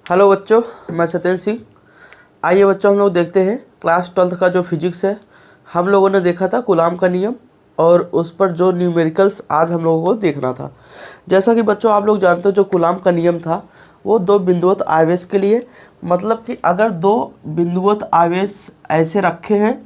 Hello बच्चों, मैं सत्येंद्र सिंह। आइए बच्चों, हम लोग देखते हैं क्लास 12th का जो फिजिक्स है। हम लोगों ने देखा था कूलाम का नियम और उस पर जो न्यूमेरिकल्स आज हम लोगों को देखना था। जैसा कि बच्चों आप लोग जानते हो, जो कूलाम का नियम था वो दो बिंदुवत आवेश के लिए, मतलब कि अगर दो बिंदुवत आवेश ऐसे रखे हैं,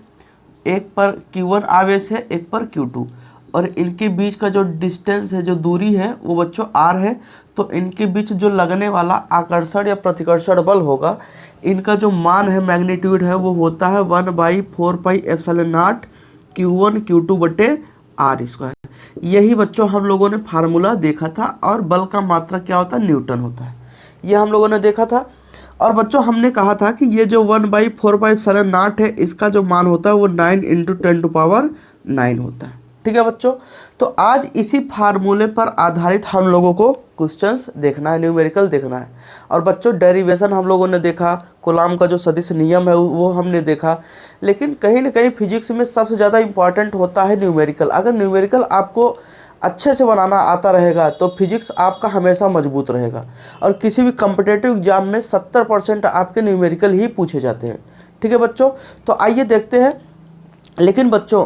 एक पर Q1 आवेश है, एक पर Q2, और इनके बीच का जो डिस्टेंस है, जो दूरी है वो बच्चों r है, तो इनके बीच जो लगने वाला आकर्षण या प्रतिकर्षण बल होगा, इनका जो मान है, मैग्नीट्यूड है, वो होता है 1/4πε0 Q1 Q2 बटे r स्क्वायर। यही बच्चों हम लोगों ने फार्मूला देखा था, और बल का मात्रक क्या होता है, न्यूटन होता है। ये हम लोगों ने देखा था। और बच्चों हमने कहा था कि ये जो 1/4πε0 है, इसका जो मान होता है वो 9 × 10⁹ होता है। ठीक है बच्चों, तो आज इसी फार्मूले पर आधारित हम लोगों को क्वेश्चंस देखना है, न्यूमेरिकल देखना है। और बच्चों डेरिवेशन हम लोगों ने देखा, कूलाम का जो सदिश नियम है वो हमने देखा। लेकिन कहीं ना कहीं फिजिक्स में सबसे ज़्यादा इंपॉर्टेंट होता है न्यूमेरिकल। अगर न्यूमेरिकल आपको अच्छे से बनाना आता रहेगा तो फिजिक्स आपका हमेशा मजबूत रहेगा। और किसी भी कॉम्पिटिटिव एग्जाम में 70% आपके न्यूमेरिकल ही पूछे जाते हैं। ठीक है बच्चों, तो आइए देखते हैं। लेकिन बच्चों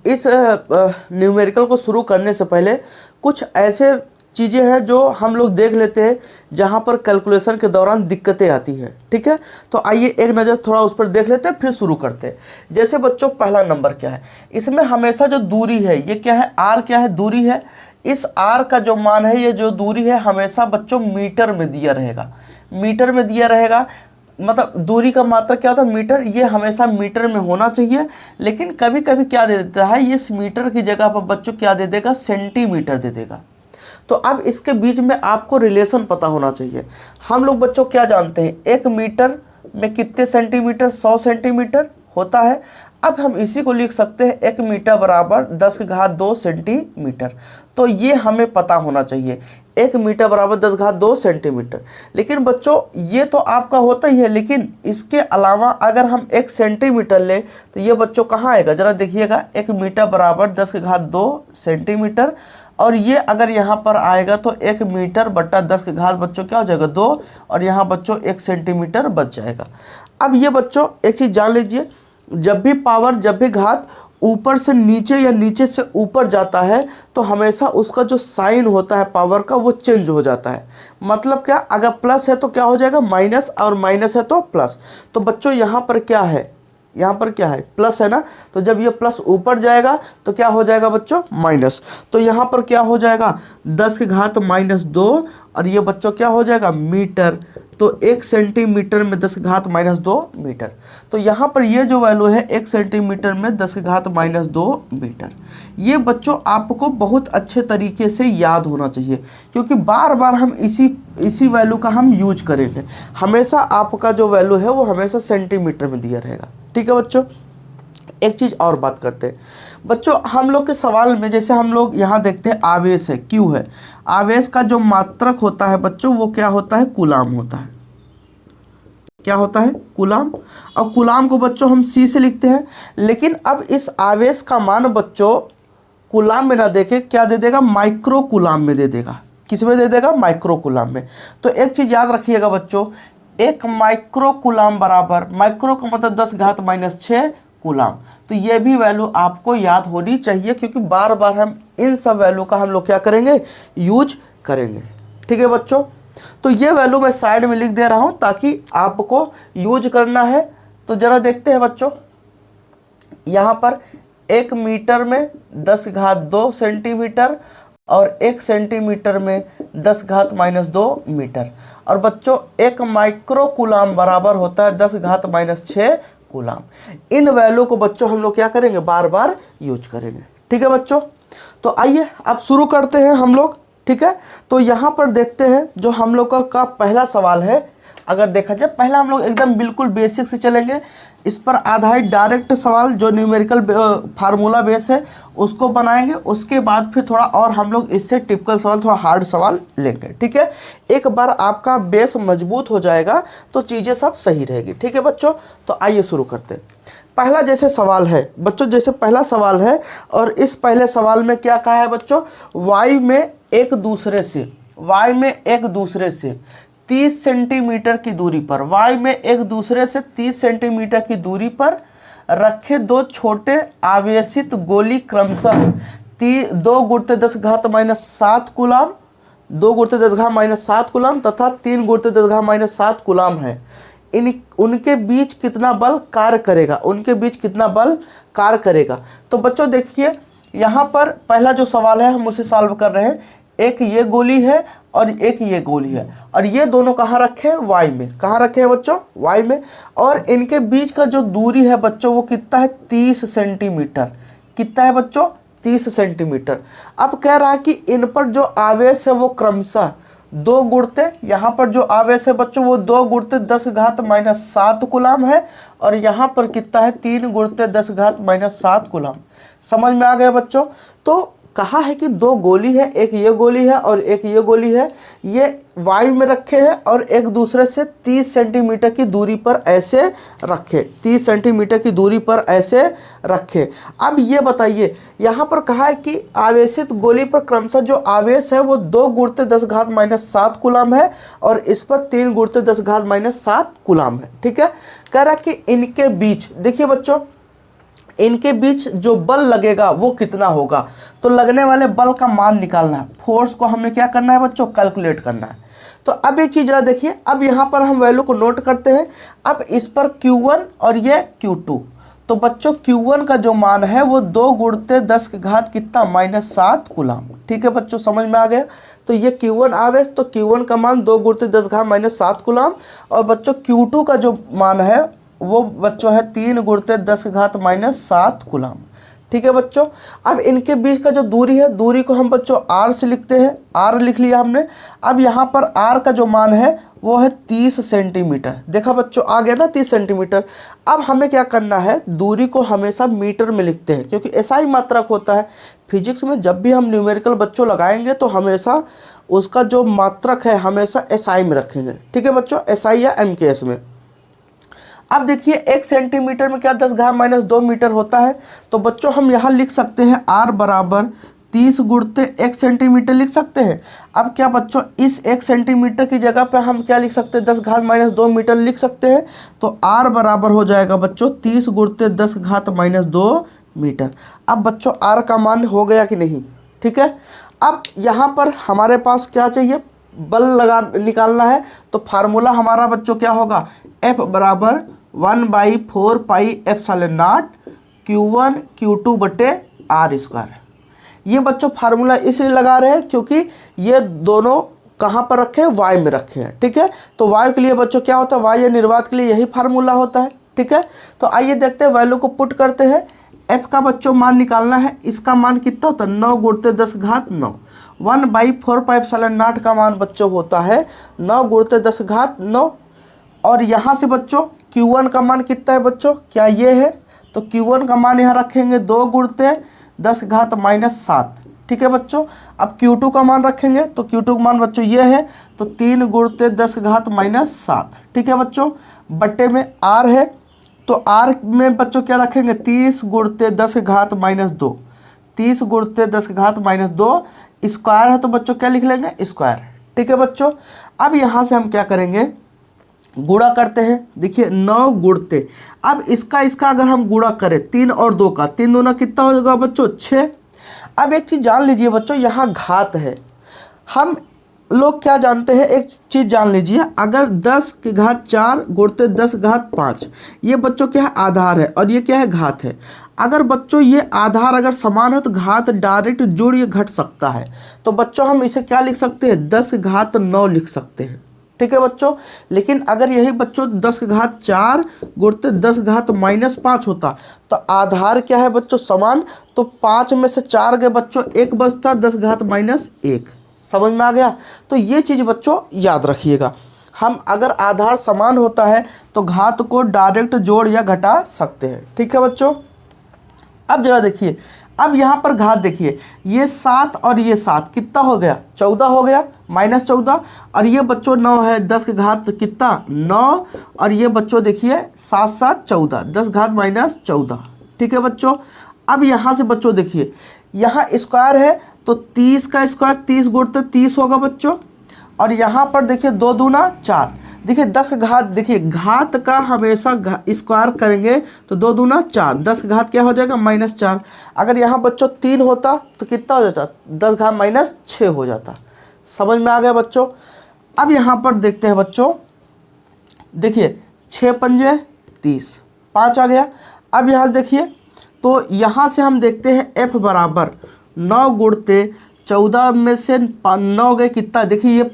इस न्यूमेरिकल को शुरू करने से पहले कुछ ऐसे चीज़ें हैं जो हम लोग देख लेते हैं जहां पर कैलकुलेशन के दौरान दिक्कतें आती हैं। ठीक है, तो आइए एक नज़र थोड़ा उस पर देख लेते हैं, फिर शुरू करते हैं। जैसे बच्चों पहला नंबर क्या है, इसमें हमेशा जो दूरी है, ये क्या है, r क्या है, दूरी है। इस r का जो मान है, ये जो दूरी है, हमेशा बच्चों मीटर में दिया रहेगा। मीटर में दिया रहेगा, मतलब दूरी का मात्रक क्या होता है, मीटर। ये हमेशा मीटर में होना चाहिए। लेकिन कभी कभी क्या दे देता है, इस मीटर की जगह पर बच्चों क्या दे देगा, सेंटीमीटर दे देगा। तो अब इसके बीच में आपको रिलेशन पता होना चाहिए। हम लोग बच्चों क्या जानते हैं, 1 मीटर में कितने सेंटीमीटर, 100 सेंटीमीटर होता है। अब हम इसी को लिख सकते हैं 1 मीटर बराबर 10⁻² सेंटीमीटर। तो ये हमें पता होना चाहिए, 1 मीटर बराबर 10⁻² सेंटीमीटर। लेकिन बच्चों ये तो आपका होता ही है, लेकिन इसके अलावा अगर हम 1 सेंटीमीटर लें तो ये बच्चों कहाँ आएगा, ज़रा देखिएगा। 1 मीटर बराबर 10⁻² सेंटीमीटर, और ये अगर यहाँ पर आएगा तो 1 मीटर बट्टा 10 बच्चों क्या हो जाएगा, 2, और यहाँ बच्चों 1 सेंटीमीटर बच जाएगा। अब ये बच्चों एक चीज़ जान लीजिए, जब भी घात ऊपर से नीचे या नीचे से ऊपर जाता है तो हमेशा उसका जो साइन होता है पावर का वो चेंज हो जाता है। मतलब क्या, अगर प्लस है तो क्या हो जाएगा, माइनस, और माइनस है तो प्लस। तो बच्चों यहाँ पर क्या है, यहाँ पर क्या है, प्लस है ना। तो जब ये प्लस ऊपर जाएगा तो क्या हो जाएगा बच्चों, माइनस। तो यहाँ पर क्या हो जाएगा, 10⁻², और ये बच्चों क्या हो जाएगा, मीटर। तो 1 सेंटीमीटर में 10⁻² मीटर। तो यहाँ पर ये जो वैल्यू है 1 सेंटीमीटर में 10⁻² मीटर। ये बच्चों आपको बहुत अच्छे तरीके से याद होना चाहिए, क्योंकि बार बार हम इसी वैल्यू का हम यूज करेंगे। हमेशा आपका जो वैल्यू है वो हमेशा सेंटीमीटर में दिया रहेगा। ठीक है बच्चों, एक चीज़ और बात करते हैं बच्चों। हम लोग के सवाल में जैसे हम लोग यहाँ देखते हैं आवेश है, क्यू है। आवेश का जो मात्रक होता है बच्चों वो क्या होता है, कूलाम होता है। क्या होता है, कूलाम। और कूलाम को बच्चों हम सी से लिखते हैं। लेकिन अब इस आवेश का मान बच्चों कूलाम में ना देके क्या दे देगा, माइक्रो कूलाम में दे देगा। किस में दे देगा, माइक्रो कूलाम में। तो एक चीज़ याद रखिएगा बच्चों, 1 माइक्रो कूलाम बराबर, माइक्रो का मतलब 10⁻⁻6 कूलाम। तो ये भी वैल्यू आपको याद होनी चाहिए, क्योंकि बार बार हम इन सब वैल्यू का हम लोग क्या करेंगे, यूज करेंगे। ठीक है बच्चों, तो ये वैल्यू मैं साइड में लिख दे रहा हूं ताकि आपको यूज करना है। तो जरा देखते हैं बच्चों, यहाँ पर 1 मीटर में 10⁻² सेंटीमीटर और 1 सेंटीमीटर में 10⁻² मीटर। और बच्चों 1 माइक्रो कूलाम बराबर होता है 10⁻⁻6 कूलाम। इन वैल्यू को बच्चों हम लोग क्या करेंगे, बार बार यूज करेंगे। ठीक है बच्चों, तो आइए अब शुरू करते हैं हम लोग। ठीक है, तो यहाँ पर देखते हैं जो हम लोग का पहला सवाल है। अगर देखा जाए, पहला हम लोग एकदम बिल्कुल बेसिक से चलेंगे, इस पर आधारित डायरेक्ट सवाल जो न्यूमेरिकल फार्मूला बेस है उसको बनाएंगे। उसके बाद फिर थोड़ा और हम लोग इससे टिपिकल सवाल, थोड़ा हार्ड सवाल लेंगे। ठीक है, एक बार आपका बेस मजबूत हो जाएगा तो चीज़ें सब सही रहेगी। ठीक है बच्चों, तो आइए शुरू करते हैं। पहला जैसे सवाल है बच्चों, जैसे पहला सवाल है, और इस पहले सवाल में क्या कहा है बच्चों, y में एक दूसरे से 30 सेंटीमीटर की दूरी पर, y में एक दूसरे से 30 सेंटीमीटर की दूरी पर रखे दो छोटे आवेशित गोली क्रमशः 2 गुणित 10⁻⁷ कूलाम, 2 गुणित 10⁻⁷ कूलाम तथा 3 गुणित 10⁻⁷ कूलाम है। उनके बीच कितना बल कार्य करेगा, उनके बीच कितना बल कार्य करेगा। तो बच्चों देखिए यहाँ पर पहला जो सवाल है हम उसे सॉल्व कर रहे हैं। एक ये गोली है और एक ये गोली है और ये दोनों कहाँ रखे हैं, वाई में। कहाँ रखे हैं बच्चों, वाई में। और इनके बीच का जो दूरी है बच्चों वो कितना है, 30 सेंटीमीटर। कितना है बच्चों, 30 सेंटीमीटर। अब कह रहा है कि इन पर जो आवेश है वो क्रमशः 2 गुणित, यहाँ पर जो आवेश है बच्चों वो 2 गुणित 10⁻⁷ कूलाम है और यहाँ पर कितना है, 3 गुणित 10⁻⁷ कूलाम। समझ में आ गया बच्चों। तो कहा है कि 2 गोली है, एक ये गोली है और एक ये गोली है, ये वाई में रखे हैं और एक दूसरे से 30 सेंटीमीटर की दूरी पर ऐसे रखे, 30 सेंटीमीटर की दूरी पर ऐसे रखे। अब ये बताइए यहाँ पर कहा है कि आवेशित गोली पर क्रमशः जो आवेश है वो 2 गुणित 10⁻⁷ कूलाम है और इस पर 3 गुणित 10⁻⁷ कूलाम है। ठीक है, कह रहा कि इनके बीच, देखिए बच्चों इनके बीच जो बल लगेगा वो कितना होगा। तो लगने वाले बल का मान निकालना है, फोर्स को हमें क्या करना है बच्चों, कैलकुलेट करना है। तो अब एक चीज़ जरा देखिए, अब यहाँ पर हम वैल्यू को नोट करते हैं। अब इस पर Q1 और ये Q2, तो बच्चों Q1 का जो मान है वो 2 गुणित 10 की घात कितना, -7 कूलाम। ठीक है बच्चों, समझ में आ गया। तो ये Q1 आवेश, तो Q1 का मान 2 गुणित 10 घात -7 कूलाम और बच्चों Q2 का जो मान है वो बच्चों है 3 गुणित 10 घात -7 कूलाम। ठीक है बच्चों। अब इनके बीच का जो दूरी है, दूरी को हम बच्चों r से लिखते हैं, r लिख लिया हमने। अब यहाँ पर r का जो मान है वो है 30 सेंटीमीटर। देखा बच्चों, आ गया ना 30 सेंटीमीटर। अब हमें क्या करना है, दूरी को हमेशा मीटर में लिखते हैं क्योंकि ऐसा ही मात्रक होता है फिजिक्स में। जब भी हम न्यूमेरिकल बच्चों लगाएंगे तो हमेशा उसका जो मात्रक है हमेशा SI में रखेंगे। ठीक है बच्चों, SI या MKS में। अब देखिए 1 सेंटीमीटर में क्या 10⁻⁻2 मीटर होता है। तो बच्चों हम यहाँ लिख सकते हैं R बराबर 30 गुणित 1 सेंटीमीटर लिख सकते हैं। अब क्या बच्चों, इस 1 सेंटीमीटर की जगह पे हम क्या लिख सकते हैं, 10⁻⁻2 मीटर लिख सकते हैं। तो R बराबर हो जाएगा बच्चों 30 गुणित 10⁻⁻2 मीटर। अब बच्चों R का मान हो गया कि नहीं। ठीक है, अब यहाँ पर हमारे पास क्या चाहिए, बल निकालना है। तो फार्मूला हमारा बच्चों क्या होगा, F बराबर 1/4 pi epsilon not Q1 Q2 बटे R²। ये बच्चों फार्मूला इसलिए लगा रहे हैं क्योंकि ये दोनों कहाँ पर रखे हैं, वाई में रखे हैं। ठीक है, तो वाई के लिए बच्चों क्या होता है, वाई या निर्वात के लिए यही फार्मूला होता है। ठीक है, तो आइए देखते हैं, वैल्यू को पुट करते हैं। F का बच्चों मान निकालना है, इसका मान कितना होता है, 9 गुणित 10 घात 9। 1/4 पाई एप्सिलॉन नॉट का मान बच्चों होता है 9 गुणित 10 घात 9। और यहाँ से बच्चों Q1 का मान कितना है बच्चों, क्या ये है, तो Q1 का मान यहाँ रखेंगे 2 गुणित 10 घात -7। ठीक है बच्चों। अब Q2 का मान रखेंगे तो Q2 का मान बच्चों ये है, तो 3 गुणित 10 घात -7। ठीक है बच्चों, बट्टे में R है, तो R में बच्चों क्या रखेंगे, 30 गुणित 10 घात -2। 30 गुणित 10 घात -2 स्क्वायर है, तो बच्चों क्या लिख लेंगे, स्क्वायर। ठीक है बच्चों। अब यहाँ से हम क्या करेंगे, गुणा करते हैं। देखिए 9 गुणते, अब इसका अगर हम गुणा करें 3 और 2 का, 3 दूना कितना होगा बच्चों, 6। अब एक चीज़ जान लीजिए बच्चों, यहाँ घात है। हम लोग क्या जानते हैं, एक चीज़ जान लीजिए, अगर 10 की घात 4 गुणित 10 घात 5, ये बच्चों क्या है, आधार है और ये क्या है, घात है। अगर बच्चों ये आधार अगर समान हो तो घात डायरेक्ट जुड़ ये घट सकता है। तो बच्चों हम इसे क्या लिख सकते हैं, 10 घात 9 लिख सकते हैं। ठीक है बच्चों। लेकिन अगर यही बच्चों 10 घात 4 गुणित 10 घात -5 होता तो आधार क्या है बच्चों, समान, तो 5 में से 4 गए बच्चों, 1 बचता, 10 घात -1। समझ में आ गया। तो ये चीज़ बच्चों याद रखिएगा, हम अगर आधार समान होता है तो घात को डायरेक्ट जोड़ या घटा सकते हैं। ठीक है बच्चों। अब जरा देखिए, अब यहाँ पर घात देखिए, ये 7 और ये 7 कितना हो गया, 14 हो गया, -14। और ये बच्चों 9 है, 10 की घात कितना, 9। और ये बच्चों देखिए 7 7 14, 10 घात -14। ठीक है बच्चों। अब यहाँ से बच्चों देखिए, यहाँ स्क्वायर है तो 30 का स्क्वायर 30 गुणित 30 होगा बच्चों। और यहाँ पर देखिए 2 दूना 4। देखिए 10 का घात, देखिए घात का हमेशा स्क्वायर करेंगे तो 2 दूना 4, 10 का घात क्या हो जाएगा -4। अगर यहाँ बच्चों 3 होता तो कितना हो जाता, 10 घात -6 हो जाता। समझ में आ गया बच्चों। अब यहाँ पर देखते हैं बच्चों, देखिए 6 पंजे 30, 5 आ गया। अब यहाँ देखिए तो यहाँ से हम देखते हैं f बराबर 9 गुणते 14 में से 9 गए कितना, देखिए ये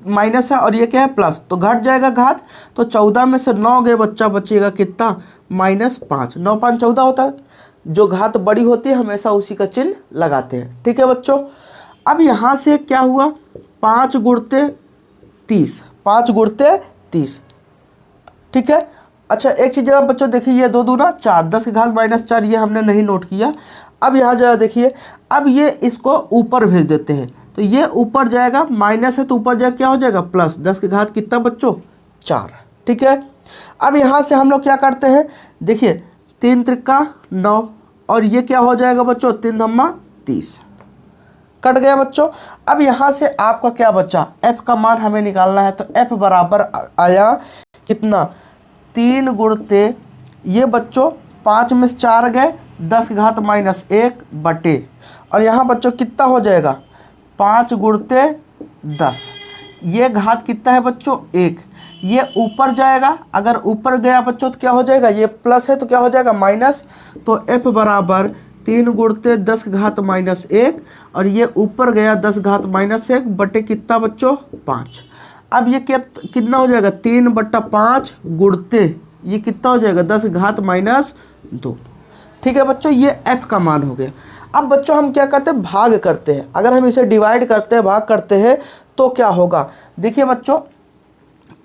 माइनस है और ये क्या है प्लस, तो घट जाएगा घात, तो 14 में से 9 गए बच्चा बचेगा कितना -5। 9 5 14 होता है, जो घात बड़ी होती है हमेशा उसी का चिन्ह लगाते हैं। ठीक है बच्चों। अब यहाँ से क्या हुआ, 5 गुणते 30, 5 गुणते 30। ठीक है। अच्छा एक चीज़ जरा बच्चों देखिए, ये 2 दूना 4, 10 के घात -4, ये हमने नहीं नोट किया। अब यहाँ जरा देखिए, अब ये इसको ऊपर भेज देते हैं, तो ये ऊपर जाएगा, माइनस है तो ऊपर जाएगा क्या हो जाएगा प्लस, 10 के घात कितना बच्चों 4। ठीक है। अब यहाँ से हम लोग क्या करते हैं, देखिए 3 त्रिका 9 और ये क्या हो जाएगा बच्चों 3 धम्मा 30, कट गया बच्चों। अब यहाँ से आपका क्या बचा, f का मान हमें निकालना है, तो f बराबर आया कितना 3 गुणते, ये बच्चों 5 में से 4 गए, 10 के घात -1 बटे, और यहाँ बच्चों कितना हो जाएगा 5 गुणते 10, ये घात कितना है बच्चों 1, ये ऊपर जाएगा, अगर ऊपर गया बच्चों तो क्या हो जाएगा, ये प्लस है तो क्या हो जाएगा माइनस, तो f बराबर 3 गुणते 10 के घात -1 और ये ऊपर गया 10 घात -1 बटे कितना बच्चों 5। अब ये कितना हो जाएगा 3/5 गुणते ये कितना हो जाएगा 10 घात -2। ठीक है बच्चों, ये f का मान हो गया। अब बच्चों हम क्या करते हैं, भाग करते हैं। अगर हम इसे डिवाइड करते हैं, भाग करते हैं तो क्या होगा, देखिए बच्चों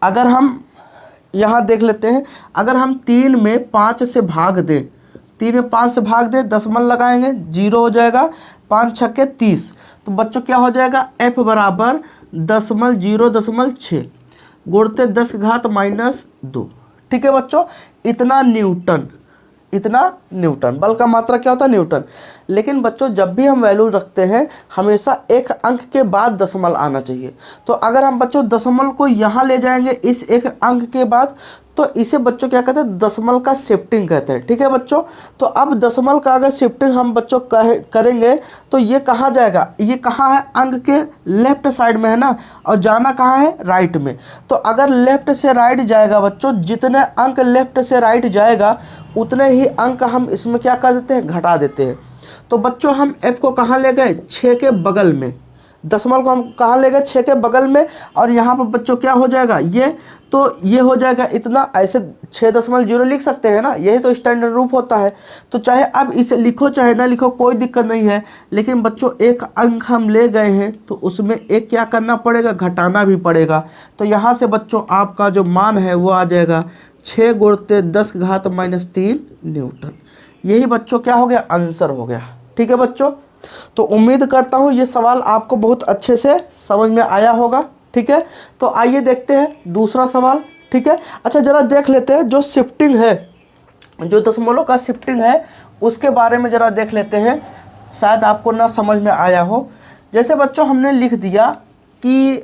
अगर हम यहाँ देख लेते हैं, अगर हम 3 में 5 से भाग दें, 3 में 5 से भाग दें, दशमलव लगाएंगे 0 हो जाएगा, 5 छक्के 30, तो बच्चों क्या हो जाएगा f बराबर 0.6 गुणते 10 घात -2। ठीक है बच्चों, इतना न्यूटन, बल का मात्रा क्या होता है न्यूटन। लेकिन बच्चों जब भी हम वैल्यू रखते हैं हमेशा एक अंक के बाद दशमलव आना चाहिए। तो अगर हम बच्चों दशमलव को यहाँ ले जाएंगे इस एक अंक के बाद, तो इसे बच्चों क्या कहते हैं, दशमलव का शिफ्टिंग कहते हैं। ठीक है बच्चों, तो अब दशमलव का अगर शिफ्टिंग हम बच्चों करेंगे तो ये कहाँ जाएगा, ये कहाँ है, अंक के लेफ्ट साइड में है ना, और जाना कहाँ है, राइट में। तो अगर लेफ्ट से राइट जाएगा बच्चों, जितने अंक लेफ्ट से राइट जाएगा उतने ही अंक हम इसमें क्या कर देते हैं, घटा देते हैं। तो बच्चों हम f को कहाँ ले गए, 6 के बगल में, दशमलव को हम कहाँ ले गए 6 के बगल में, और यहाँ पर बच्चों क्या हो जाएगा, ये तो ये हो जाएगा इतना, ऐसे 6.0 लिख सकते हैं ना, यही तो स्टैंडर्ड रूप होता है। तो चाहे अब इसे लिखो चाहे ना लिखो कोई दिक्कत नहीं है, लेकिन बच्चों एक अंक हम ले गए हैं तो उसमें एक क्या करना पड़ेगा, घटाना भी पड़ेगा। तो यहाँ से बच्चों आपका जो मान है वो आ जाएगा 6 गुणते 10 घात -3 न्यूटन। यही बच्चों क्या हो गया, आंसर हो गया। ठीक है बच्चों, तो उम्मीद करता हूँ ये सवाल आपको बहुत अच्छे से समझ में आया होगा। ठीक है, तो आइए देखते हैं दूसरा सवाल। ठीक है, अच्छा जरा देख लेते हैं जो शिफ्टिंग है, जो दशमलव का शिफ्टिंग है उसके बारे में जरा देख लेते हैं, शायद आपको ना समझ में आया हो। जैसे बच्चों हमने लिख दिया कि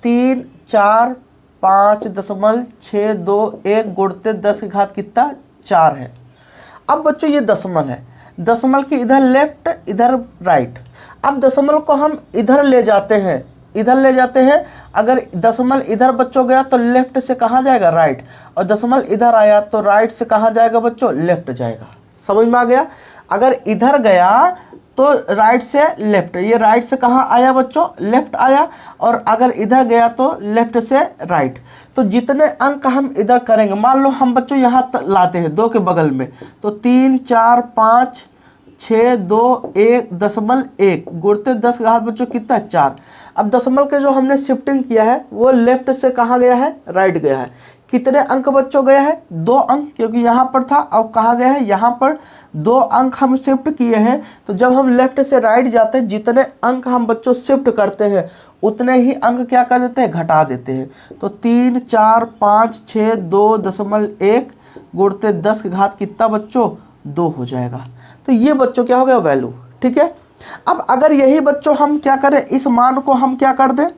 3 4 5.621 गुणते 10 की घात कितना 4 है। अब बच्चों ये दशमलव है, दशमलव की इधर लेफ्ट इधर राइट। अब दशमलव को हम इधर ले जाते हैं, अगर दशमलव इधर बच्चों गया तो लेफ्ट से कहाँ जाएगा, राइट, और दशमलव इधर आया तो राइट से कहाँ जाएगा बच्चों, लेफ्ट जाएगा। समझ में आ गया, अगर इधर गया तो राइट से लेफ्ट, ये राइट से कहाँ आया बच्चों, लेफ्ट आया, और अगर इधर गया तो लेफ्ट से राइट। तो जितने अंक हम इधर करेंगे, मान लो हम बच्चों यहाँ लाते हैं 2 के बगल में, तो 3 4 5 6 2 1.1 गुणते 10 घात बच्चों कितना 4। अब दशमलव के जो हमने शिफ्टिंग किया है वो लेफ्ट से कहाँ गया है, राइट गया है। कितने अंक बच्चों गया है, 2 अंक, क्योंकि यहाँ पर था, अब कहाँ गया है, यहाँ पर 2 अंक हम शिफ्ट किए हैं। तो जब हम लेफ्ट से राइट जाते हैं जितने अंक हम बच्चों शिफ्ट करते हैं उतने ही अंक क्या कर देते हैं, घटा देते हैं। तो 3 4 5 6 2.1 गुणते 10 की घात कितना बच्चों 2 हो जाएगा। तो ये बच्चों क्या हो गया वैल्यू। ठीक है, अब अगर यही बच्चों हम क्या करें, इस मान को हम क्या कर दें,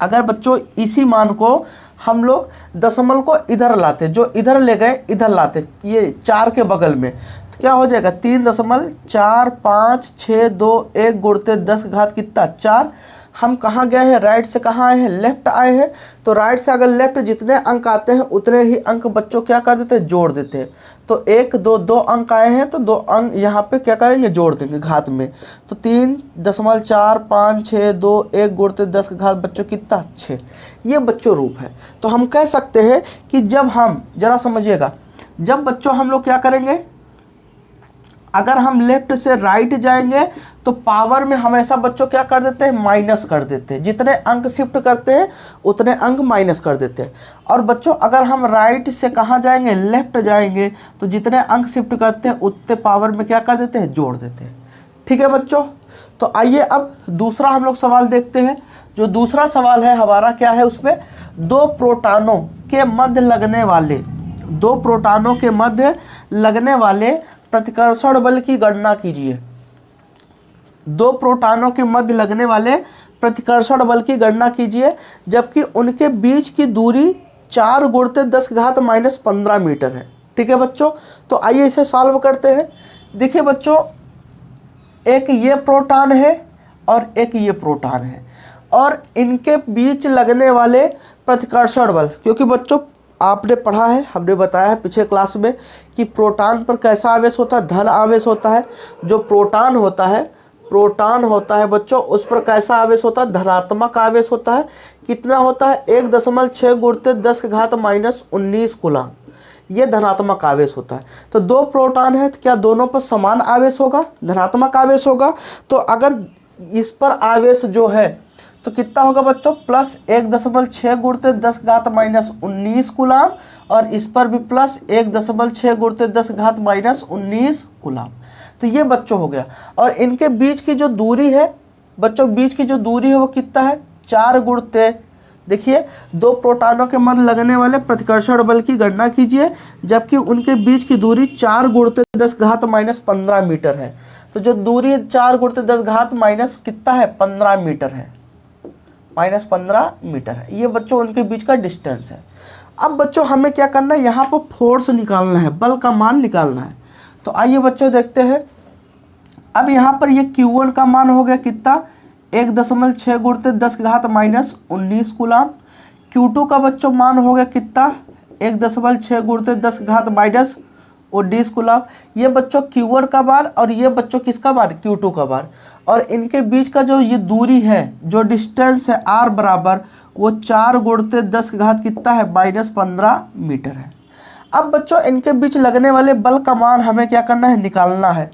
अगर बच्चों इसी मान को हम लोग दशमलव को इधर लाते, जो इधर ले गए इधर लाते, ये 4 के बगल में, तो क्या हो जाएगा 3.45621 गुणते 10 घात कितना 4। हम कहाँ गए हैं, राइट से कहाँ आए हैं, लेफ्ट आए हैं। तो राइट से अगर लेफ्ट जितने अंक आते हैं उतने ही अंक बच्चों क्या कर देते हैं, जोड़ देते हैं। तो 1 2 2 अंक आए हैं तो 2 अंक यहाँ पे क्या करेंगे, जोड़ देंगे घात में। तो 3.45621 गुणते 10 घात बच्चों कितना 6। ये बच्चों रूप है। तो हम कह सकते हैं कि जब हम, जरा समझिएगा, जब बच्चों हम लोग क्या करेंगे, अगर हम लेफ्ट से राइट जाएंगे तो पावर में हमेशा बच्चों क्या कर देते हैं, माइनस कर देते हैं। जितने अंक शिफ्ट करते हैं उतने अंक माइनस कर देते हैं। और बच्चों अगर हम राइट से कहाँ जाएंगे, लेफ्ट जाएंगे, तो जितने अंक शिफ्ट करते हैं उतने पावर में क्या कर देते हैं, जोड़ देते हैं। ठीक है बच्चों। तो आइए अब दूसरा हम लोग सवाल देखते हैं। जो दूसरा सवाल है हमारा क्या है, उसमें 2 प्रोटॉनों के मध्य लगने वाले, 2 प्रोटॉनों के मध्य लगने वाले प्रतिकर्षण बल की गणना कीजिए। 2 प्रोटॉनों के मध्य लगने वाले प्रतिकर्षण बल की गणना कीजिए जबकि उनके बीच की दूरी 4 गुणते 10 घात -15 मीटर है। ठीक है बच्चों। तो आइए इसे सॉल्व करते हैं। देखिए बच्चों, एक ये प्रोटॉन है और एक ये प्रोटॉन है, और इनके बीच लगने वाले प्रतिकर्षण बल, क्योंकि बच्चों आपने पढ़ा है, हमने बताया है पिछले क्लास में कि प्रोटॉन पर कैसा आवेश होता है, धन आवेश होता है। जो प्रोटॉन होता है बच्चों, उस पर कैसा आवेश होता है, धनात्मक आवेश होता है। कितना होता है, 1.6 गुणते 10 घात -19 कूलम। ये धनात्मक आवेश होता है। तो 2 प्रोटॉन है तो क्या दोनों पर समान आवेश होगा, धनात्मक आवेश होगा। तो अगर इस पर आवेश जो है तो कितना होगा बच्चों, प्लस 1.6 गुणते 10 घात -19 कूलम, और इस पर भी प्लस 1.6 गुणते 10 घात -19 कूलम। तो ये बच्चों हो गया। और इनके बीच की जो दूरी है बच्चों, बीच की जो दूरी है वो कितना है, 4 गुणते, देखिए 2 प्रोटॉनों के मध्य लगने वाले प्रतिकर्षण बल की गणना कीजिए जबकि उनके बीच की दूरी 4 गुणते 10 घात -15 मीटर है। तो जो दूरी 4 गुणते 10 घात माइनस कितना है, 15 मीटर है, -15 मीटर है। ये बच्चों उनके बीच का डिस्टेंस है। अब बच्चों हमें क्या करना है, यहाँ पर फोर्स निकालना है, बल का मान निकालना है। तो आइए बच्चों देखते हैं। अब यहाँ पर ये Q1 का मान हो गया कितना, 1.6 गुणते 10 घात -19 कूलम। Q2 का बच्चों मान हो गया कितना, 1.6 गुणते 10 घात -19 कूलम। ये बच्चों Q1 का बार और ये बच्चों किसका बार, Q2 का बार। और इनके बीच का जो ये दूरी है, जो डिस्टेंस है R बराबर, वो 4 गुणते 10 घात कितना है, -15 मीटर है। अब बच्चों इनके बीच लगने वाले बल का मान हमें क्या करना है, निकालना है।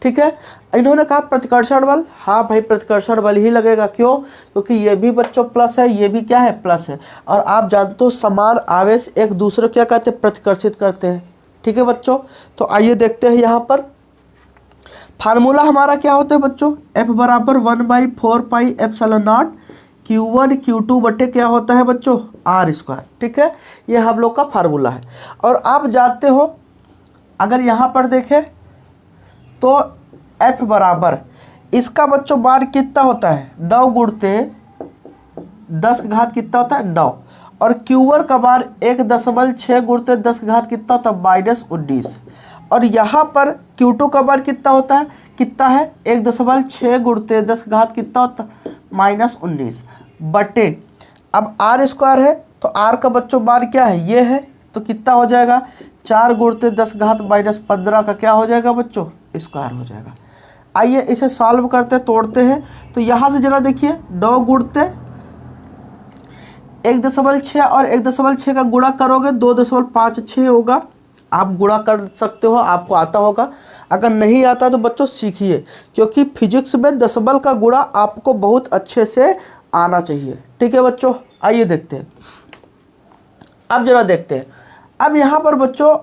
ठीक है। इन्होंने कहा प्रतिकर्षण बल, हाँ भाई प्रतिकर्षण बल ही लगेगा। क्यों, क्योंकि ये भी बच्चों प्लस है, ये भी क्या है, प्लस है। और आप जानते हो समान आवेश एक दूसरे क्या करते हैं, प्रतिकर्षित करते हैं। ठीक है बच्चों। तो आइए देखते हैं यहाँ पर फार्मूला हमारा क्या होता है बच्चों, F बराबर 1/4 pi epsilon not Q1 Q2 बटे क्या होता है बच्चों, R²। ठीक है, ये हम लोग का फार्मूला है। और आप जानते हो अगर यहाँ पर देखें तो F बराबर इसका बच्चों बार कितना होता है, 9 गुणते 10 घात कितना होता है, 9। और Q1 का बार 1.6 गुणते 10 घात कितना होता है, -19। और यहाँ पर Q2 का बार कितना होता है, कितना है, 1.6 गुणते 10 घात कितना होता है, -19 बटे, अब R² है तो R का बच्चों बार क्या है, ये है। तो कितना हो जाएगा, 4 गुणते 10 घात -15 का क्या हो जाएगा बच्चों, स्क्वायर हो जाएगा। आइए इसे सॉल्व करते तोड़ते हैं। तो यहाँ से जरा देखिए, 9 गुणते 1.6 और 1.6 का गुणा करोगे 2.56 होगा। आप गुणा कर सकते हो, आपको आता होगा। अगर नहीं आता तो बच्चों सीखिए, क्योंकि फिजिक्स में दशमलव का गुणा आपको बहुत अच्छे से आना चाहिए। ठीक है बच्चों। आइए देखते हैं। अब जरा देखते हैं। अब यहाँ पर बच्चों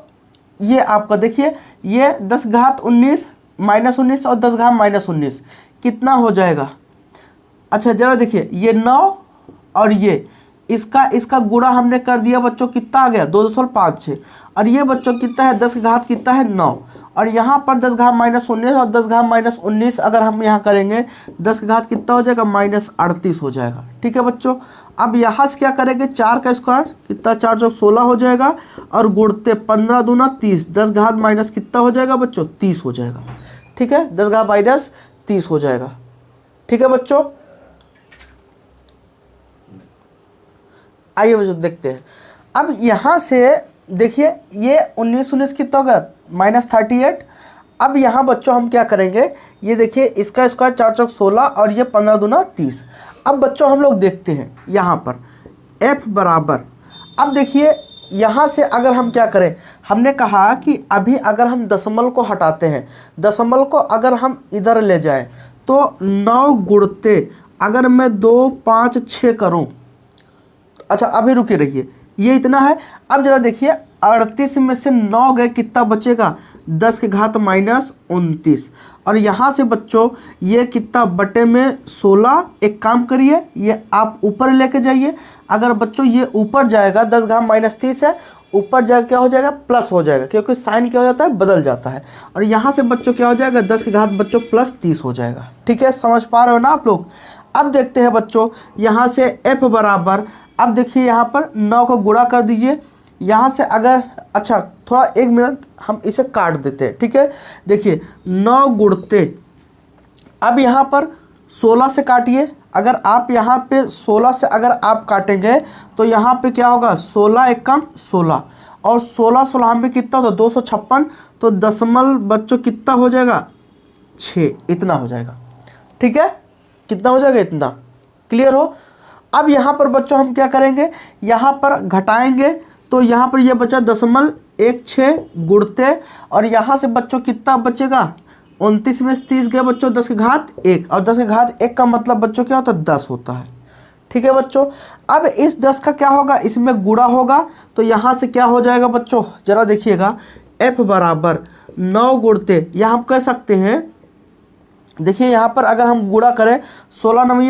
ये आपका देखिए, ये 10 घात 19 -19 और 10 घात -19 कितना हो जाएगा। अच्छा जरा देखिए, ये 9 और ये इसका गुणा हमने कर दिया बच्चों, कितना आ गया 2.56। और ये बच्चों कितना है 10 की घात कितना है 9। और यहाँ पर 10 घात -19 और 10 घात -19 अगर हम यहाँ करेंगे 10 की घात कितना हो जाएगा -38 हो जाएगा। ठीक है बच्चों, अब यहाँ से क्या करेंगे 4 का स्क्वायर कितना 4 चौक 16 हो जाएगा और गुणते 15 दूना 30, 10 घात माइनस कितना हो जाएगा बच्चों 30 हो जाएगा। ठीक है, 10 घात -30 हो जाएगा। ठीक है बच्चों, आइए बच्चों देखते हैं। अब यहाँ से देखिए ये 19 कितना होगा -38। अब यहाँ बच्चों हम क्या करेंगे, ये देखिए इसका स्क्वायर 4 चौक 16 और ये 15 दूना 30। अब बच्चों हम लोग देखते हैं यहाँ पर f बराबर, अब देखिए यहाँ से अगर हम क्या करें, हमने कहा कि अभी अगर हम दशमलव को हटाते हैं, दशमलव को अगर हम इधर ले जाएं तो 9 गुणते अगर मैं 2 5 6 करूँ, अच्छा अभी रुके रहिए, ये इतना है। अब जरा देखिए 38 में से 9 गए कितना बचेगा 10 की घात -29। और यहाँ से बच्चों ये कितना बटे में 16, एक काम करिए ये आप ऊपर लेके जाइए। अगर बच्चों ये ऊपर जाएगा 10 घात -30 है, ऊपर जाकर क्या हो जाएगा प्लस हो जाएगा, क्योंकि साइन क्या हो जाता है बदल जाता है। और यहाँ से बच्चों क्या हो जाएगा 10 की घात बच्चों +30 हो जाएगा। ठीक है, समझ पा रहे हो ना आप लोग। अब देखते हैं बच्चों यहाँ से f बराबर, अब देखिए यहाँ पर 9 को गुणा कर दीजिए। यहाँ से अगर अच्छा थोड़ा 1 मिनट हम इसे काट देते हैं। ठीक है, देखिए 9 गुणते, अब यहाँ पर 16 से काटिए। अगर आप यहाँ पे 16 से अगर आप काटेंगे तो यहाँ पे क्या होगा 16 एक कम 16 और 16 में कितना होता है 256, तो दशमलव बच्चों कितना हो जाएगा 6, इतना हो जाएगा। ठीक है, कितना हो जाएगा इतना, क्लियर हो। अब यहाँ पर बच्चों हम क्या करेंगे, यहाँ पर घटाएंगे तो यहाँ पर ये बचा 0.16 गुणते, और यहाँ से बच्चों कितना बचेगा 29 में 30 गए बच्चों 10 की घात 1, और 10 की घात 1 का मतलब बच्चों क्या होता है 10 होता है। ठीक है बच्चों, अब इस 10 का क्या होगा, इसमें गुणा होगा तो यहाँ से क्या हो जाएगा बच्चों, जरा देखिएगा f बराबर 9 गुणते, यहाँ हम कह सकते हैं देखिए यहाँ पर अगर हम गुणा करें 16 9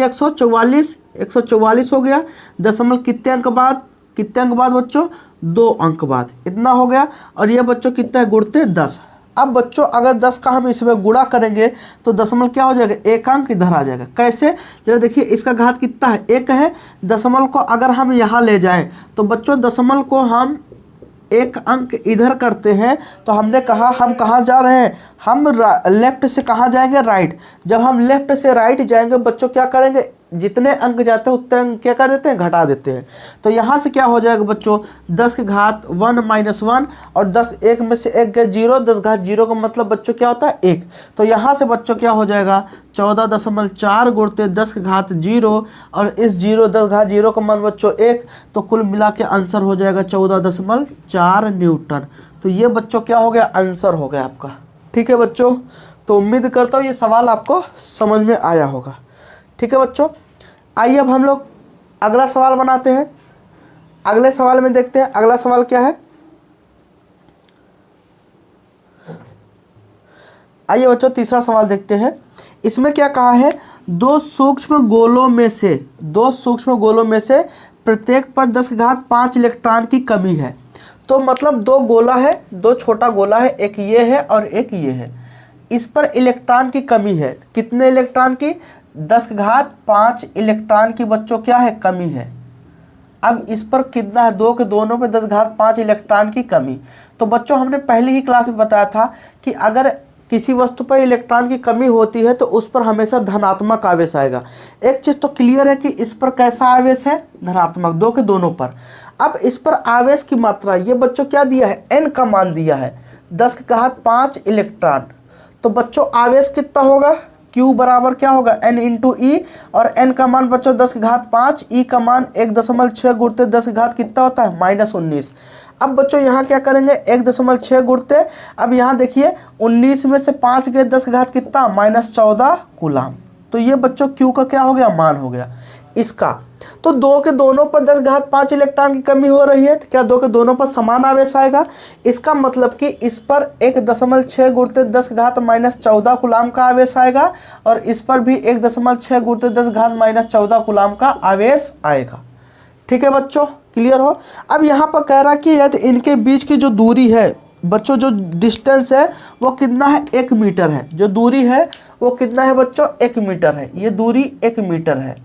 144 हो गया, दशमलव कितने अंक बाद बच्चों 2 अंक बाद, इतना हो गया। और ये बच्चों कितना है गुणते 10। अब बच्चों अगर 10 का हम इसमें गुणा करेंगे तो दशमलव क्या हो जाएगा 1 अंक इधर आ जाएगा। कैसे, जरा देखिए इसका घात कितना है 1 है, दशमलव को अगर हम यहाँ ले जाएं तो बच्चों दशमलव को हम 1 अंक इधर करते हैं। तो हमने कहा हम कहाँ जा रहे हैं, हम लेफ्ट से कहाँ जाएंगे राइट। जब हम लेफ्ट से राइट जाएंगे बच्चों क्या करेंगे, जितने अंक जाते हैं उतने अंक क्या कर देते हैं घटा देते हैं। तो यहाँ से क्या हो जाएगा बच्चों 10 की घात 1 -1 और 10 1 में से 1 गए 0, 10 घात 0 का मतलब बच्चों क्या होता है 1। तो यहाँ से बच्चों क्या हो जाएगा 14.4 गुणते 10 की घात 0 और इस 0 10 घात 0 का मान बच्चों 1, तो कुल मिला के आंसर हो जाएगा 14.4 न्यूटन। तो ये बच्चों क्या हो गया आंसर हो गया आपका। ठीक है बच्चों, तो उम्मीद करता हूँ ये सवाल आपको समझ में आया होगा। ठीक है बच्चों, आइए अब हम लोग अगला सवाल बनाते हैं। अगले सवाल में देखते हैं अगला सवाल क्या है। आइए बच्चों तीसरा सवाल देखते हैं। इसमें क्या कहा है, दो सूक्ष्म गोलों में से प्रत्येक पर 10 की घात 5 इलेक्ट्रॉन की कमी है। तो मतलब 2 गोला है, 2 छोटा गोला है, एक ये है और एक ये है। इस पर इलेक्ट्रॉन की कमी है, कितने इलेक्ट्रॉन की 10 की घात 5 इलेक्ट्रॉन की बच्चों क्या है कमी है। अब इस पर कितना है 2 के दोनों पे 10 की घात 5 इलेक्ट्रॉन की कमी। तो बच्चों हमने पहले ही क्लास में बताया था कि अगर किसी वस्तु पर इलेक्ट्रॉन की कमी होती है तो उस पर हमेशा धनात्मक आवेश आएगा। एक चीज़ तो क्लियर है कि इस पर कैसा आवेश है धनात्मक, 2 के दोनों पर। अब इस पर आवेश की मात्रा ये बच्चों क्या दिया है n का मान दिया है 10 की घात 5 इलेक्ट्रॉन। तो बच्चों आवेश कितना होगा Q बराबर क्या होगा n इंटू ई, और n का मान बच्चों 10 की घात 5, ई का मान 1.6 गुणते 10 की घात कितना होता है -19। अब बच्चों यहाँ क्या करेंगे 1.6 गुणते, अब यहाँ देखिए 19 में से 5 गए 10 की घात कितना -14 कूलाम। तो ये बच्चों Q का क्या हो गया मान हो गया इसका। तो 2 के दोनों पर 10 घात 5 इलेक्ट्रॉन की कमी हो रही है, तो क्या 2 के दोनों पर समान आवेश आएगा। इसका मतलब कि इस पर 1.6 गुणते 10 घात -14 कूलाम का आवेश आएगा और इस पर भी 1.6 गुणते 10 घात -14 कूलाम का आवेश आएगा। ठीक है बच्चों, क्लियर हो। अब यहाँ पर कह रहा कि यदि इनके बीच की जो दूरी है बच्चों, जो डिस्टेंस है वो कितना है, 1 मीटर है। जो दूरी है वो कितना है बच्चों, 1 मीटर है। ये दूरी 1 मीटर है।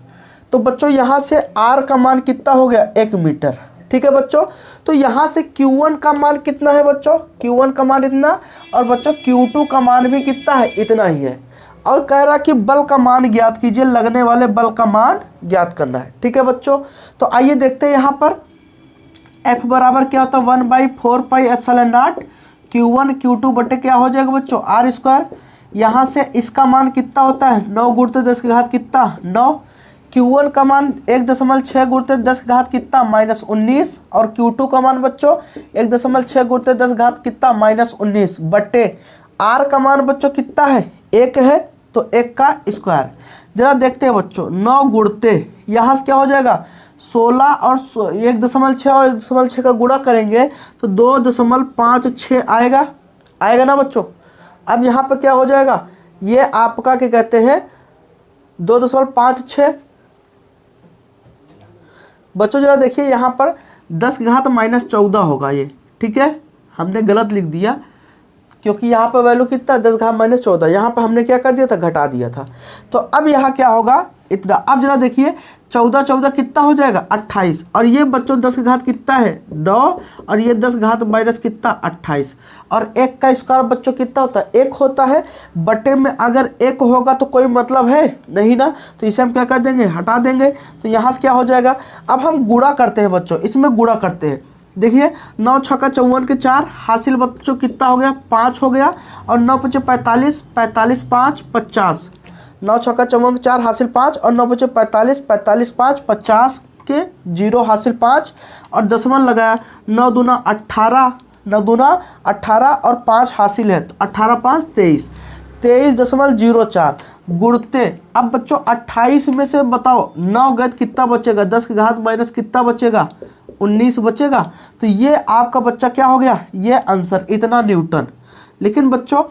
तो बच्चों यहाँ से r का मान कितना हो गया, 1 मीटर। ठीक है बच्चों, तो यहाँ से Q1 का मान कितना है बच्चों, Q1 का मान इतना, और बच्चों Q2 का मान भी कितना है, इतना ही है। और कह रहा कि बल का मान ज्ञात कीजिए, लगने वाले बल का मान ज्ञात करना है। ठीक है बच्चों, तो आइए देखते हैं यहाँ पर F बराबर क्या होता है, 1/4πε0 Q1 Q2 बटे क्या हो जाएगा बच्चों, r²। यहाँ से इसका मान कितना होता है, 9 गुणित 10 की घात कितना, 9। Q1 का मान 1.6 गुणित 10 की घात कितना, -19। और Q2 का मान बच्चों 1.6 गुणित 10 की घात कितना, -19 बटे r का मान बच्चों कितना है, 1 है, तो 1 का स्क्वायर। जरा देखते हैं बच्चों, 9 गुणते यहाँ से क्या हो जाएगा, 16 और 1.6 और 1.6 का गुणा करेंगे तो 2.56 आएगा, आएगा ना बच्चों। अब यहाँ पर क्या हो जाएगा, ये आपका क्या कहते हैं 2.56। बच्चों जरा देखिए यहाँ पर 10 की घात -14 होगा ये, ठीक है, हमने गलत लिख दिया क्योंकि यहाँ पर वैल्यू कितना, 10 घात -14, यहाँ पर हमने क्या कर दिया था, घटा दिया था। तो अब यहाँ क्या होगा, इतना। अब जरा देखिए 14 कितना हो जाएगा, 28। और ये बच्चों 10 की घात कितना है, 9, और ये 10 घात माइनस कितना, 28। और 1 का स्क्वायर बच्चों कितना होता है, 1 होता है। बटे में अगर 1 होगा तो कोई मतलब है नहीं ना, तो इसे हम क्या कर देंगे, हटा देंगे। तो यहाँ से क्या हो जाएगा, अब हम गुणा करते हैं बच्चों, इसमें गुणा करते हैं। देखिए 9 छक्का 54 के 4, हासिल बच्चों कितना हो गया, 5 हो गया। और 9 पचे 45, 45 5 50। 9 छक्का 54 के 4 हासिल 5, और 9 पचे 45, 45 5 50 के 0 हासिल 5, और दशमलव लगाया, 9 दूना 18, 9 दूना 18 और 5 हासिल है, तो 18 5 23, 23.04 गुणते। अब बच्चों 28 में से बताओ 9 गए कितना बचेगा, 10 की घात माइनस कितना बचेगा, 19 बचेगा। तो ये आपका बच्चा क्या हो गया, ये आंसर, इतना न्यूटन। लेकिन बच्चों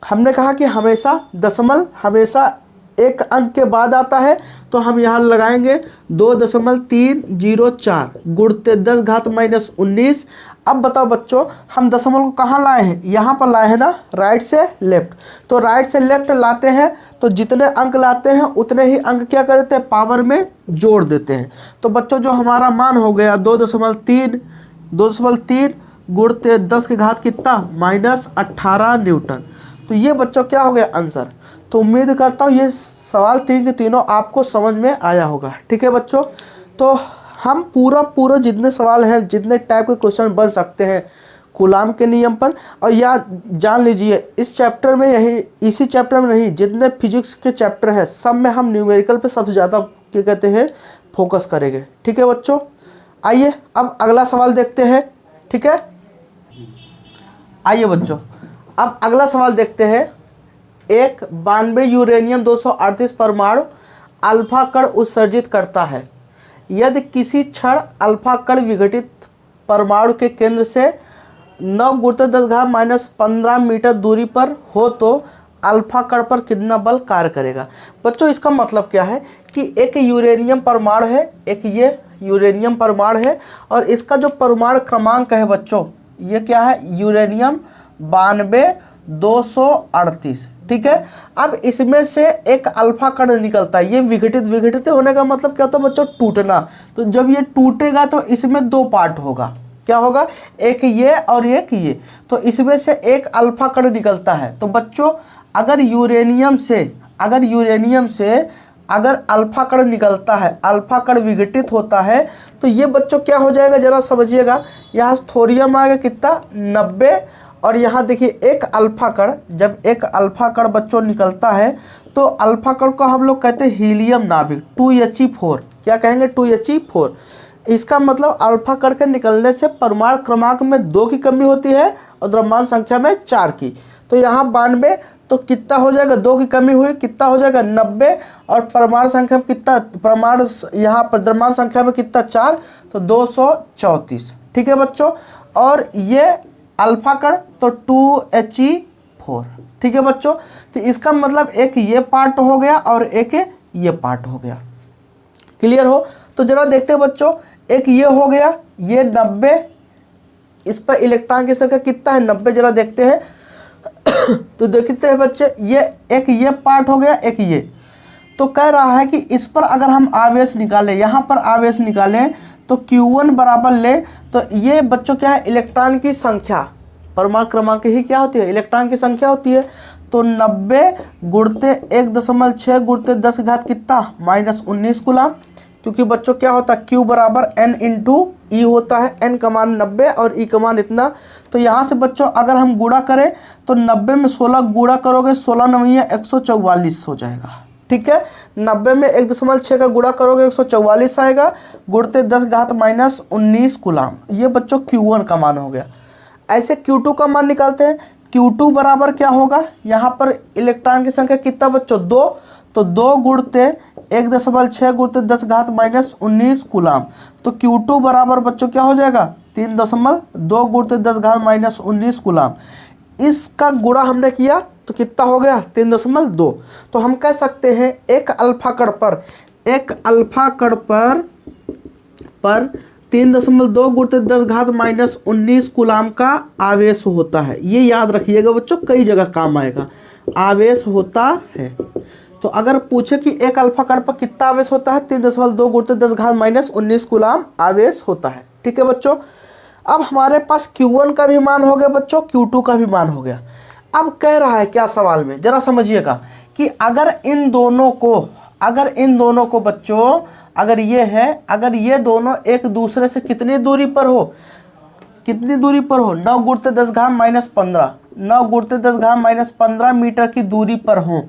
हमने कहा कि हमेशा दशमलव हमेशा एक अंक के बाद आता है, तो हम यहाँ लगाएंगे 2.304 गुणते 10 घात -19। अब बताओ बच्चों हम दशमलव को कहाँ लाए हैं, यहाँ पर लाए हैं ना, राइट से लेफ्ट। तो राइट से लेफ्ट लाते हैं तो जितने अंक लाते हैं उतने ही अंक क्या कर देते हैं, पावर में जोड़ देते हैं। तो बच्चों जो हमारा मान हो गया 2.3 गुणते 10 की घात कितना, -18 न्यूटन। तो ये बच्चों क्या हो गया आंसर। तो उम्मीद करता हूँ ये सवाल 3 के तीनों आपको समझ में आया होगा। ठीक है बच्चों, तो हम पूरा जितने सवाल हैं, जितने टाइप के क्वेश्चन बन सकते हैं कूलाम के नियम पर, और या जान लीजिए इस चैप्टर में, यही इसी चैप्टर में नहीं, जितने फिजिक्स के चैप्टर हैं सब में हम न्यूमेरिकल पे सबसे ज़्यादा क्या कहते हैं फोकस करेंगे। ठीक है बच्चों, आइए अब अगला सवाल देखते हैं। ठीक है, आइए बच्चों अब अगला सवाल देखते हैं। एक 92 यूरेनियम 238 परमाणु अल्फा कण उत्सर्जित करता है। यदि किसी क्षण अल्फा कण विघटित परमाणु के केंद्र से 9 गुणित 10 घात -15 मीटर दूरी पर हो तो अल्फा कण पर कितना बल कार्य करेगा। बच्चों इसका मतलब क्या है कि एक यूरेनियम परमाणु है, एक ये यूरेनियम परमाणु है, और इसका जो परमाणु क्रमांक है बच्चों ये क्या है, यूरेनियम 92 238। ठीक है, अब इसमें से एक अल्फा कण निकलता है। ये विघटित होने का मतलब क्या होता है बच्चों, टूटना। तो जब ये टूटेगा तो इसमें 2 पार्ट होगा, क्या होगा, एक ये और एक ये। तो इसमें से एक अल्फा कण निकलता है। तो बच्चों अगर यूरेनियम से अगर अल्फा कण निकलता है, अल्फा कण विघटित होता है, तो ये बच्चों क्या हो जाएगा, जरा समझिएगा। यहाँ थोरियम आएगा कितना, 90, और यहाँ देखिए एक अल्फा कण, जब एक अल्फा कण बच्चों निकलता है तो अल्फा कण को हम लोग कहते हैं हीलियम नाभिक, 2He4। क्या कहेंगे, 2He4। इसका मतलब अल्फा कण के निकलने से परमाणु क्रमांक में 2 की कमी होती है और द्रव्यमान संख्या में 4 की। तो यहाँ 92, तो कितना हो जाएगा, 2 की कमी हुई, कितना हो जाएगा 90, और परमाणु संख्या में कितना, परमाणु यहाँ पर द्रव्यमान संख्या में कितना 4, तो 234। ठीक है बच्चों, और ये अल्फा कण तो 2He4। ठीक है बच्चों, तो इसका मतलब एक ये पार्ट हो गया और एक ये पार्ट हो गया। क्लियर हो। तो जरा देखते हैं बच्चों एक ये हो गया, ये 90, इस पर इलेक्ट्रॉन की संख्या कितना है 90, जरा देखते हैं। तो देखते हैं बच्चे, ये एक ये पार्ट हो गया, एक ये। तो कह रहा है कि इस पर अगर हम आवेश निकालें, यहाँ पर आवेश निकालें तो Q1 बराबर ले, तो ये बच्चों क्या है, इलेक्ट्रॉन की संख्या, परमाणु क्रमांक ही क्या होती है, इलेक्ट्रॉन की संख्या होती है। तो 90 गुणते 1.6 गुणते 10 घात कितना -19 कूलम, क्योंकि बच्चों क्या होता है Q बराबर N इंटू E होता है, N का मान 90 और E का मान इतना। तो यहाँ से बच्चों अगर हम गुणा करें तो 90 में 16 गुणा करोगे, 16 9 144 हो जाएगा। ठीक है, 90 में 1.6 का गुणा करोगे 144 आएगा, गुणते 10 घात -19 कूलम। ये बच्चों Q1 का मान हो गया। ऐसे Q2 का मान निकालते हैं। Q2 बराबर क्या होगा, यहाँ पर इलेक्ट्रॉन की संख्या कितना बच्चों 2, तो 2 गुणते 1.6 गुणते 10 घात -19 कूलम। तो Q2 बराबर बच्चों क्या हो जाएगा 3.2 गुणते 10 घात -19 कूलम। इसका गुणा हमने किया तो कितना हो गया 3.2। तो हम कह सकते हैं एक अल्फा कण पर 3.2 गुणते 10 घात -19 कूलम का आवेश होता है। ये याद रखिएगा बच्चों, कई जगह काम आएगा, आवेश होता है। तो अगर पूछे कि एक अल्फा कण पर कितना आवेश होता है, 3.2 गुणते 10 घात -19 कूलम आवेश होता है। ठीक है बच्चों, अब हमारे पास Q1 का भी मान हो गया बच्चों, Q2 का भी मान हो गया। अब कह रहा है क्या सवाल में, जरा समझिएगा कि अगर इन दोनों को बच्चों, अगर ये दोनों एक दूसरे से कितनी दूरी पर हो, 9 गुणते 10 घात -15, 9 गुणते 10 घात -15 मीटर की दूरी पर हो।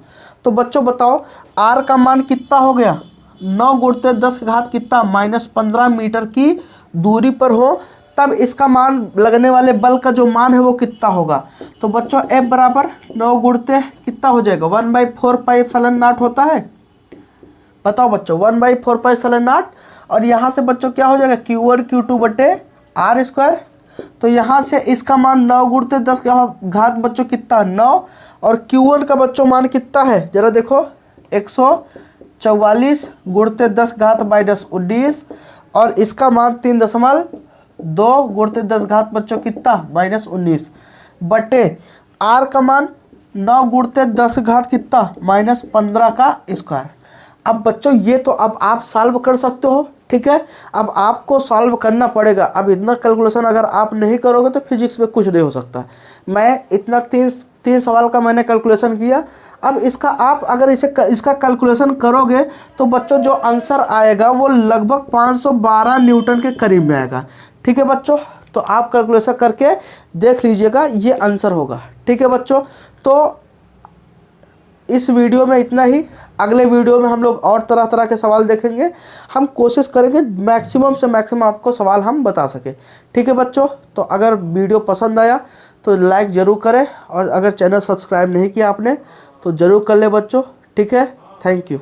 तो बच्चों बताओ R का मान कितना हो गया, 9 गुणते 10 घात कितना -15 मीटर की दूरी पर हो, तब इसका मान, लगने वाले बल का जो मान है वो कितना होगा। तो बच्चों F बराबर 9 गुणते कितना हो जाएगा 1/4 पाई एप्सिलॉन नॉट होता है। बताओ बच्चों 1/4 पाई एप्सिलॉन नॉट, और यहाँ से बच्चों क्या हो जाएगा Q1 Q2 बटे R²। तो यहाँ से इसका मान 9 गुणते 10 घात बच्चों कितना 9, और Q1 का बच्चों मान कितना है जरा देखो 144 गुणते 10 घात -19, और इसका मान 3.2 गुणते 10 घात बच्चों कितना -19 बटे R का मान 9 गुणते 10 घात कितना -15 का स्क्वायर। अब बच्चों ये तो अब आप सॉल्व कर सकते हो। ठीक है, अब आपको सॉल्व करना पड़ेगा। अब इतना कैलकुलेशन अगर आप नहीं करोगे तो फिजिक्स में कुछ नहीं हो सकता। मैं इतना तीन सवाल का मैंने कैलकुलेशन किया। अब इसका आप अगर इसका कैलकुलेशन करोगे तो बच्चों जो आंसर आएगा वो लगभग 512 न्यूटन के करीब में आएगा। ठीक है बच्चों, तो आप कैलकुलेशन करके देख लीजिएगा, ये आंसर होगा। ठीक है बच्चों, तो इस वीडियो में इतना ही। अगले वीडियो में हम लोग और तरह तरह के सवाल देखेंगे। हम कोशिश करेंगे मैक्सिमम से मैक्सिमम आपको सवाल हम बता सकें। ठीक है बच्चों, तो अगर वीडियो पसंद आया तो लाइक ज़रूर करें, और अगर चैनल सब्सक्राइब नहीं किया आपने तो ज़रूर कर ले बच्चों। ठीक है, थैंक यू।